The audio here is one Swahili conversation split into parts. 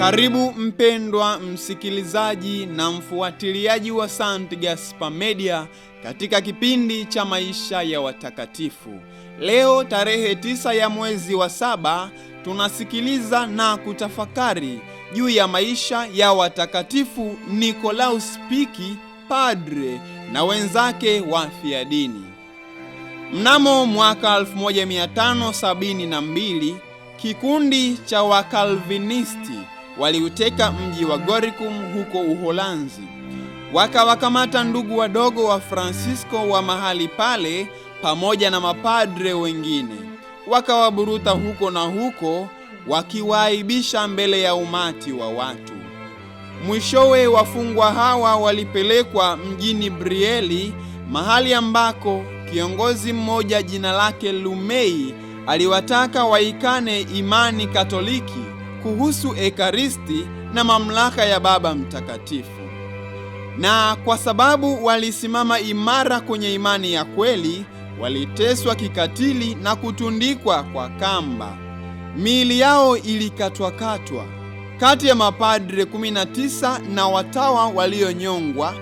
Karibu mpendwa msikilizaji na mfuatiliaji wa St. Gaspar Media katika kipindi cha maisha ya watakatifu. Leo tarehe 9 ya mwezi wa 7 tunasikiliza na kutafakari juu ya maisha ya watakatifu Nikolaus Piki, padre na wenzake wafiadini. Mnamo mwaka 1572 kikundi cha Wakalvinisti waliuteka mji wa Gorinchem huko Uholanzi. Wakawakamata ndugu wadogo wa Francisco wa mahali pale pamoja na mapadre wengine. Wakawaburuta huko na huko, wakiwaaibisha mbele ya umati wa watu. Mwishowe wafungwa hawa walipelekwa mjini Brieli, mahali ambako kiongozi mmoja jina lake Lumei aliwataka waikane imani Katoliki kuhusu Ekaristi na mamlaka ya Baba Mtakatifu. Na kwa sababu walisimama imara kwenye imani ya kweli, waliteswa kikatili na kutundikwa kwa kamba. Miili yao ilikatwa-katwa. Kati ya mapadre 19 na watawa walionyongwa,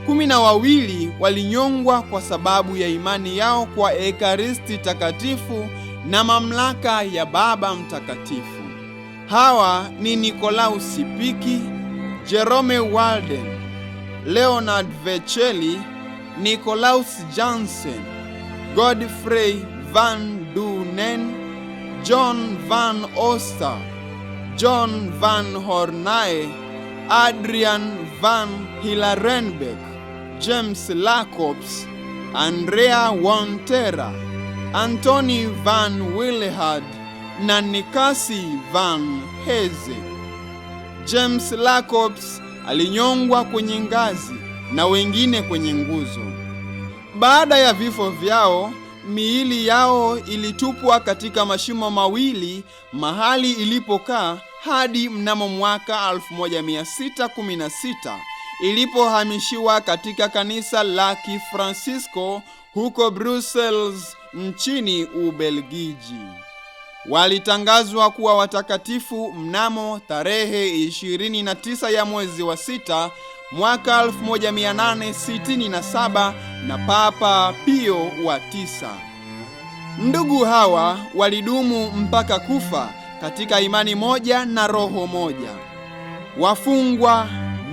12 walinyongwa kwa sababu ya imani yao kwa Ekaristi takatifu na mamlaka ya Baba Mtakatifu. Hawa ni Nikolaus Piki, Jerome Walden, Leonard Vechelli, Nikolaus Jansen, Godfrey van Dunen, John van Oster, John van Hornae, Adrian van Hilarenbeck, James Lacobs, Andrea Wontera, Anthony van Willehad na Nikasi van Heze. James Lacobs alinyongwa kwenye ngazi na wengine kwenye nguzo. Baada ya vifo vyao, miili yao ilitupwa katika mashimo mawili mahali ilipokaa hadi mnamo mwaka 1616 ilipohamishiwa katika kanisa la Kifransisko huko Brussels nchini Ubelgiji. Walitangazwa kuwa watakatifu mnamo tarehe 29 ya mwezi wa 6 mwaka 1867 na Papa Pio wa 9. Ndugu hawa walidumu mpaka kufa katika imani moja na roho moja. Wafungwa,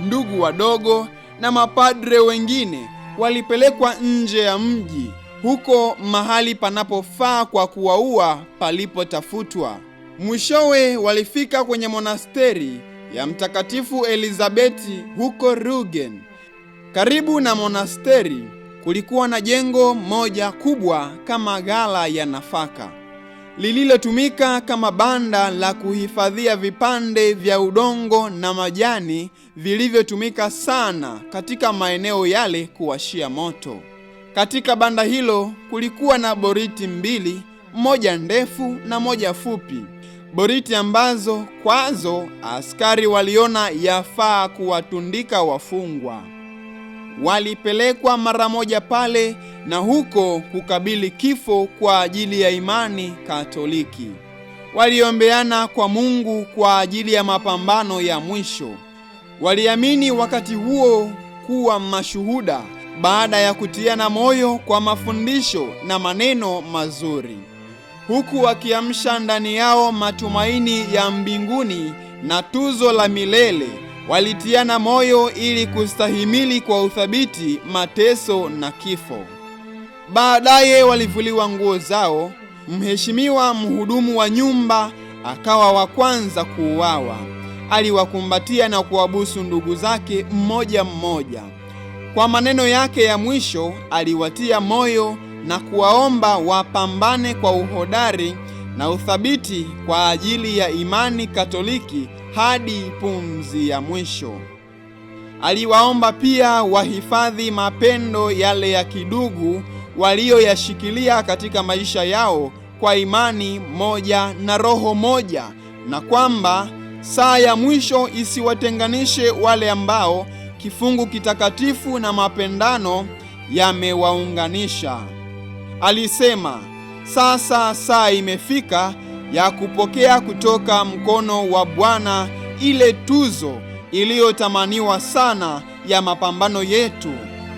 ndugu wadogo na mapadre wengine walipelekwa nje ya mji, huko mahali panapofaa kwa kuwaua palipotafutwa. Mwishowe walifika kwenye monasteri ya Mtakatifu Elizabeti huko Rugen. Karibu na monasteri kulikuwa na jengo moja kubwa kama ghala ya nafaka, lililotumika kama banda la kuhifadhia vipande vya udongo na majani vilivyotumika sana katika maeneo yale kuwashia moto. Katika banda hilo kulikuwa na boriti 2, moja ndefu na moja fupi, boriti ambazo kwazo askari waliona yafaa kuwatundika wafungwa. Walipelekwa mara moja pale na huko kukabili kifo kwa ajili ya imani Katoliki. Waliombeana kwa Mungu kwa ajili ya mapambano ya mwisho. Waliamini wakati huo kuwa mashuhuda baada ya kutiana moyo kwa mafundisho na maneno mazuri, huku wakiamsha ndani yao matumaini ya mbinguni na tuzo la milele. Walitiana moyo ili kustahimili kwa uthabiti mateso na kifo. Baadaye walivuliwa nguo zao. Mheshimiwa mhudumu wa nyumba akawa wa kwanza kuuawa. Aliwakumbatia na kuwabusu ndugu zake mmoja mmoja. Kwa maneno yake ya mwisho aliwatia moyo na kuwaomba wapambane kwa uhodari na uthabiti kwa ajili ya imani Katoliki hadi pumzi ya mwisho. Aliwaomba pia wahifadhi mapendo yale ya kidugu walioyashikilia katika maisha yao kwa imani moja na roho moja, na kwamba saa ya mwisho isiwatenganishe wale ambao kifungu kitakatifu na mapendano yamewaunganisha. Alisema, sasa saa imefika ya kupokea kutoka mkono wa Bwana ile tuzo iliyotamaniwa sana ya mapambano yetu,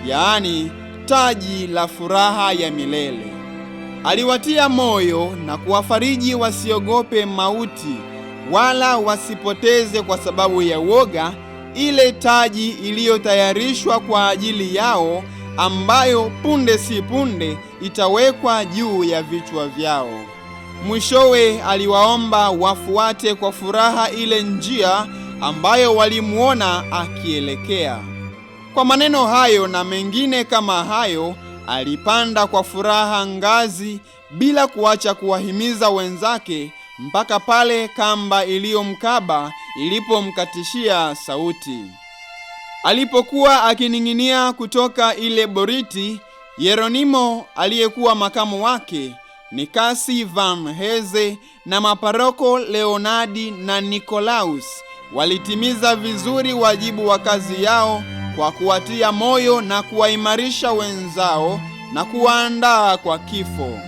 yaani taji la furaha ya milele. Aliwatia moyo na kuwafariji wasiogope mauti, wala wasipoteze kwa sababu ya woga ile taji iliyotayarishwa kwa ajili yao, ambayo punde si punde itawekwa juu ya vichwa vyao. Mwishowe aliwaomba wafuate kwa furaha ile njia ambayo walimuona akielekea. Kwa maneno hayo na mengine kama hayo, alipanda kwa furaha ngazi bila kuacha kuwahimiza wenzake, mpaka pale kamba iliyomkaba ilipomkatishia sauti. Alipokuwa akining'inia kutoka ile boriti, Yeronimo aliyekuwa makamu wake, Nikasi van Heze na maparoko Leonadi na Nikolaus walitimiza vizuri wajibu wa kazi yao kwa kuwatia moyo na kuwaimarisha wenzao na kuwaandaa kwa kifo.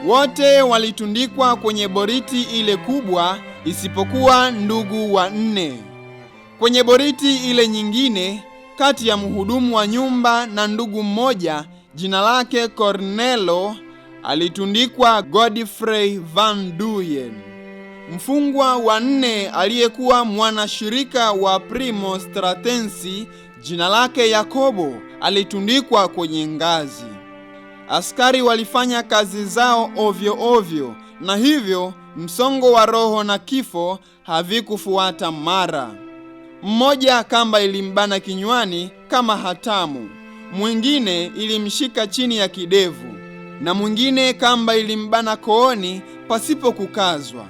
Wote walitundikwa kwenye boriti ile kubwa, isipokuwa ndugu wanne. Kwenye boriti ile nyingine, kati ya mhudumu wa nyumba na ndugu mmoja jina lake Kornelo, alitundikwa Godfrey van Duyen. Mfungwa wa nne aliyekuwa mwanashirika wa Primo Stratensi jina lake Yakobo alitundikwa kwenye ngazi. Askari walifanya kazi zao ovyo ovyo, na hivyo msongo wa roho na kifo havikufuata mara. Mmoja kamba ilimbana kinywani kama hatamu, mwingine ilimshika chini ya kidevu, na mwingine kamba ilimbana kooni pasipo kukazwa.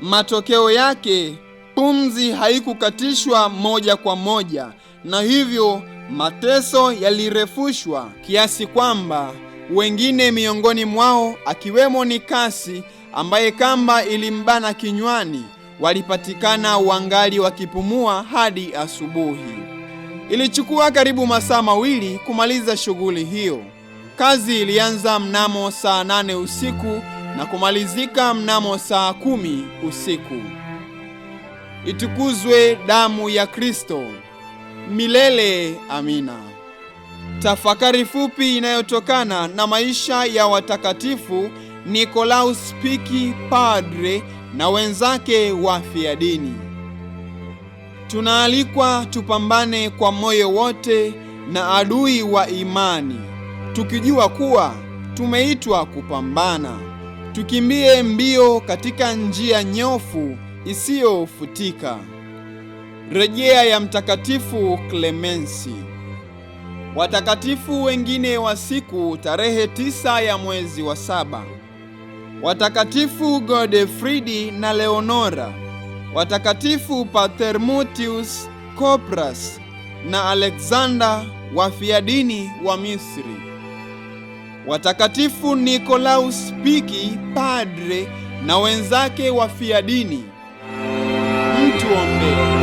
Matokeo yake pumzi haikukatishwa moja kwa moja, na hivyo mateso yalirefushwa kiasi kwamba wengine miongoni mwao, akiwemo Nikasi ambaye kamba ilimbana kinywani, walipatikana wangali wakipumua hadi asubuhi. Ilichukua karibu masaa mawili kumaliza shughuli hiyo. Kazi ilianza mnamo saa 8 usiku na kumalizika mnamo saa 10 usiku. Itukuzwe damu ya Kristo! Milele amina. Tafakari fupi inayotokana na maisha ya watakatifu Nikolaus Piki padre na wenzake wafiadini. Tunaalikwa tupambane kwa moyo wote na adui wa imani, tukijua kuwa tumeitwa kupambana. Tukimbie mbio katika njia nyofu isiyofutika. Rejea ya Mtakatifu Klemensi. Watakatifu wengine wa siku tarehe 9 ya mwezi wa 7: Watakatifu Godefridi na Leonora, Watakatifu Patermutius Kopras na Alexander wafiadini wa Misri, Watakatifu Nikolaus Piki padre na wenzake wafiadini. Mtuombee.